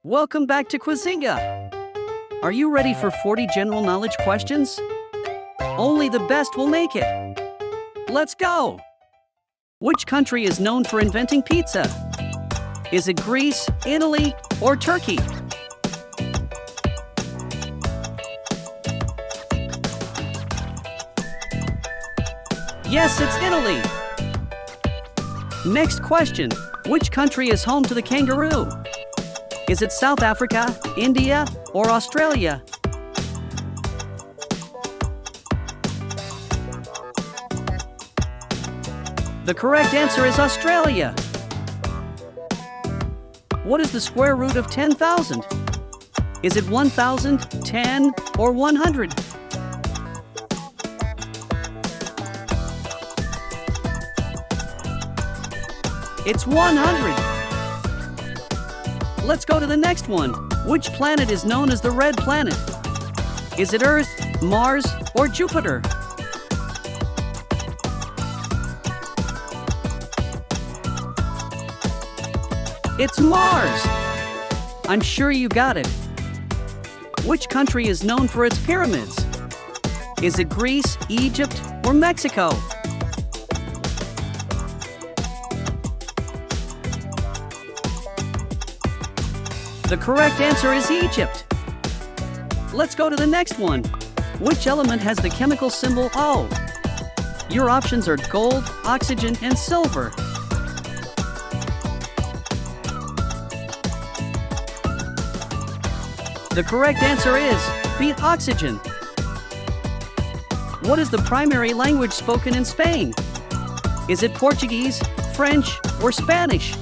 Welcome back to Quizzinga. Are you ready for 40 general knowledge questions? Only the best will make it. Let's go! Which country is known for inventing pizza? Is it Greece, Italy, or Turkey? Yes, it's Italy. Next question. Which country is home to the kangaroo? Is it South Africa, India, or Australia? The correct answer is Australia. What is the square root of 10,000? Is it 1,000, 10, or 100? It's 100. Let's go to the next one. Which planet is known as the red planet? Is it Earth, Mars, or Jupiter? It's Mars. I'm sure you got it. Which country is known for its pyramids? Is it Greece, Egypt, or Mexico? The correct answer is Egypt. Let's go to the next one. Which element has the chemical symbol O? Your options are gold, oxygen, and silver. The correct answer is B, oxygen. What is the primary language spoken in Spain? Is it Portuguese, French, or Spanish?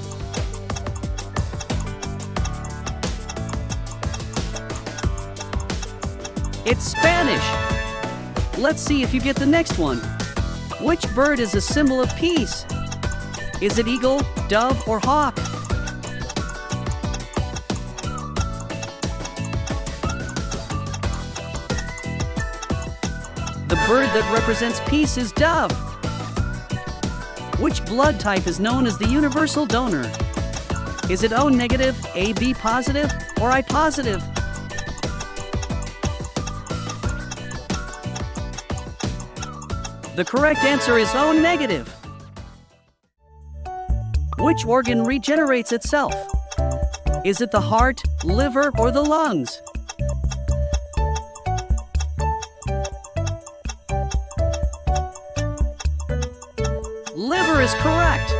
It's Spanish. Let's see if you get the next one. Which bird is a symbol of peace? Is it eagle, dove, or hawk? The bird that represents peace is dove. Which blood type is known as the universal donor? Is it O negative, AB positive, or I positive? The correct answer is O negative. Which organ regenerates itself? Is it the heart, liver, or the lungs? Liver is correct.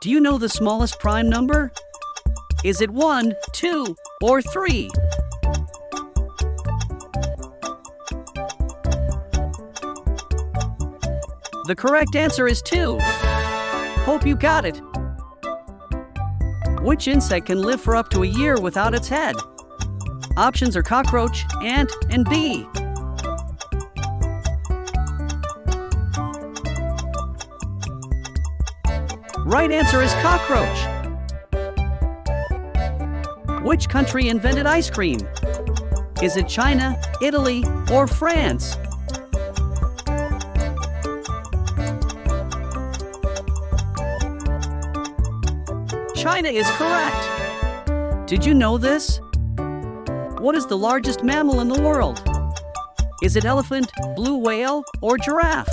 Do you know the smallest prime number? Is it 1, 2, or 3? The correct answer is 2. Hope you got it. Which insect can live for up to a year without its head? Options are cockroach, ant, and bee. Right answer is cockroach. Which country invented ice cream? Is it China, Italy, or France? China is correct. Did you know this? What is the largest mammal in the world? Is it elephant, blue whale, or giraffe?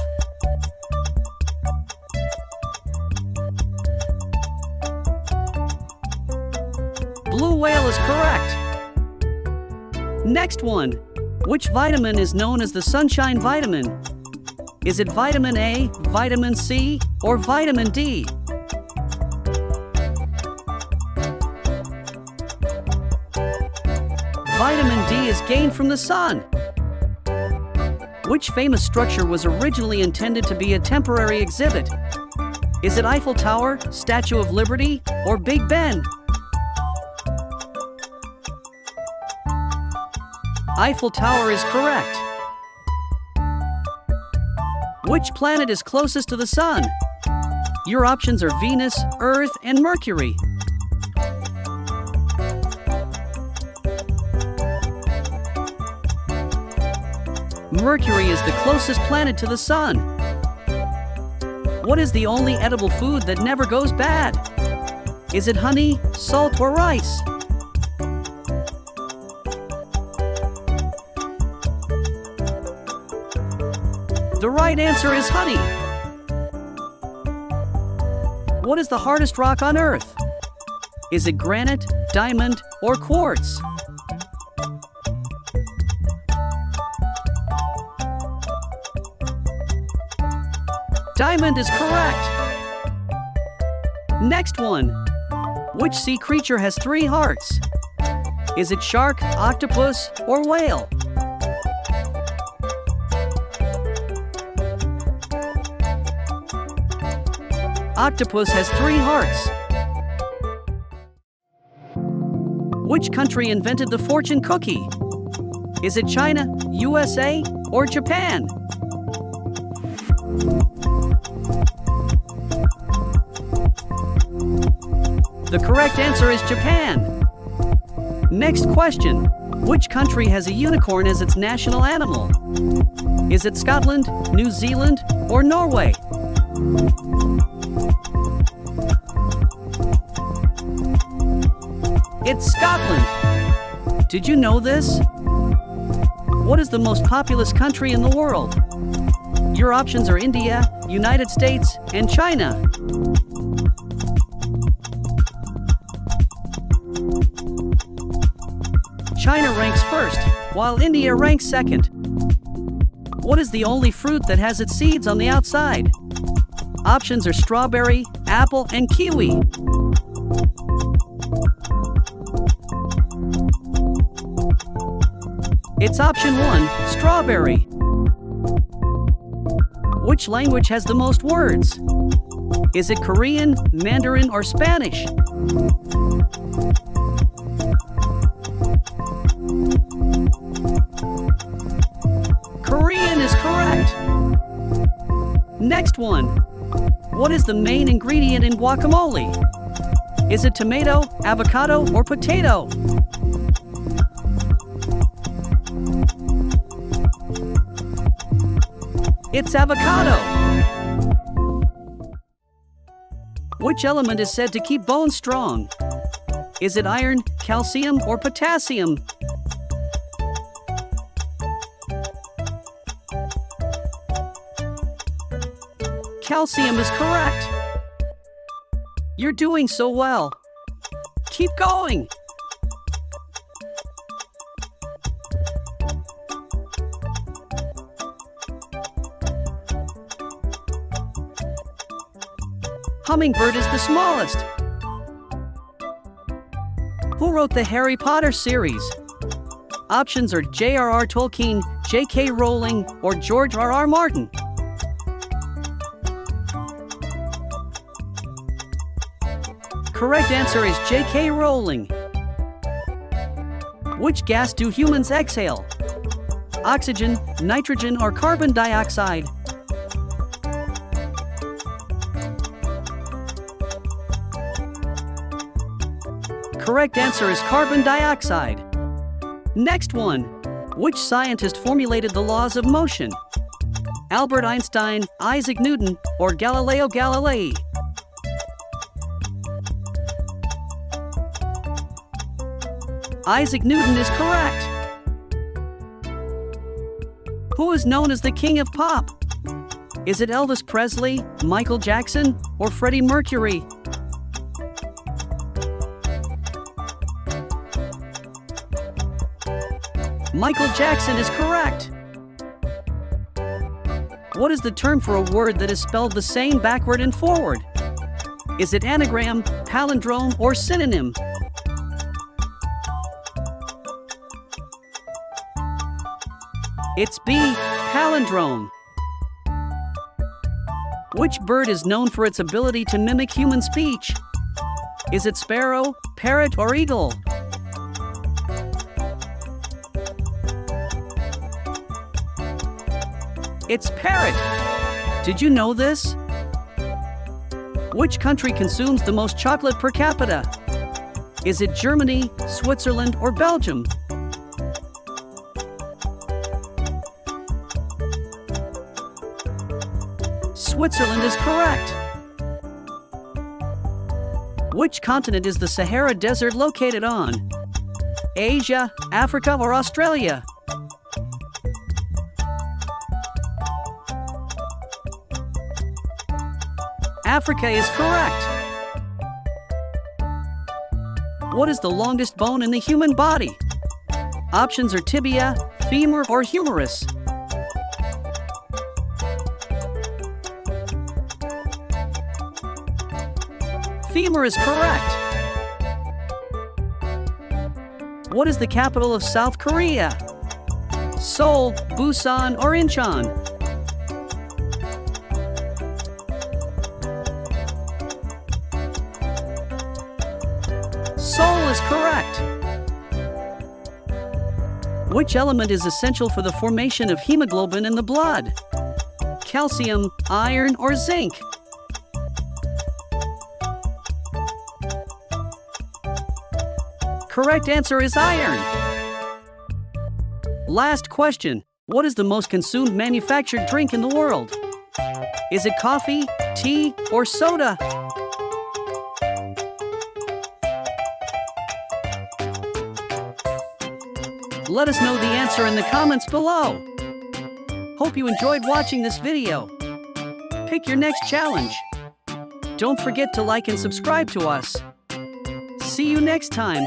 Blue whale is correct. Next one. Which vitamin is known as the sunshine vitamin? Is it vitamin A, vitamin C, or vitamin D? Vitamin D is gained from the sun. Which famous structure was originally intended to be a temporary exhibit? Is it Eiffel Tower, Statue of Liberty, or Big Ben? Eiffel Tower is correct. Which planet is closest to the sun? Your options are Venus, Earth, and Mercury. Mercury is the closest planet to the sun. What is the only edible food that never goes bad? Is it honey, salt, or rice? The right answer is honey. What is the hardest rock on Earth? Is it granite, diamond, or quartz? Diamond is correct. Next one. Which sea creature has 3 hearts? Is it shark, octopus, or whale? Octopus has 3 hearts. Which country invented the fortune cookie? Is it China, USA, or Japan? The correct answer is Japan. Next question. Which country has a unicorn as its national animal? Is it Scotland, New Zealand, or Norway? It's Scotland. Did you know this? What is the most populous country in the world? Your options are India, United States, and China. China ranks first, while India ranks second. What is the only fruit that has its seeds on the outside? Options are strawberry, apple, and kiwi. It's option 1, strawberry. Which language has the most words? Is it Korean, Mandarin, or Spanish? Korean is correct. Next one. What is the main ingredient in guacamole? Is it tomato, avocado, or potato? It's avocado. Which element is said to keep bones strong? Is it iron, calcium, or potassium? Calcium is correct. You're doing so well. Keep going. Hummingbird is the smallest. Who wrote the Harry Potter series? Options are J.R.R. Tolkien, J.K. Rowling, or George R.R. Martin. Correct answer is J.K. Rowling. Which gas do humans exhale? Oxygen, nitrogen, or carbon dioxide? Correct answer is carbon dioxide. Next one. Which scientist formulated the laws of motion? Albert Einstein, Isaac Newton, or Galileo Galilei? Isaac Newton is correct. Who is known as the king of pop? Is it Elvis Presley, Michael Jackson, or Freddie Mercury? Michael Jackson is correct. What is the term for a word that is spelled the same backward and forward? Is it anagram, palindrome, or synonym? It's B, palindrome. Which bird is known for its ability to mimic human speech? Is it sparrow, parrot, or eagle? It's parrot. Did you know this? Which country consumes the most chocolate per capita? Is it Germany, Switzerland, or Belgium? Switzerland is correct. Which continent is the Sahara Desert located on? Asia, Africa, or Australia? Africa is correct. What is the longest bone in the human body? Options are tibia, femur, or humerus. Femur is correct. What is the capital of South Korea? Seoul, Busan, or Incheon? Seoul is correct. Which element is essential for the formation of hemoglobin in the blood? Calcium, iron, or zinc? Correct answer is iron. Last question. What is the most consumed manufactured drink in the world? Is it coffee, tea, or soda? Let us know the answer in the comments below. Hope you enjoyed watching this video. Pick your next challenge. Don't forget to like and subscribe to us. See you next time.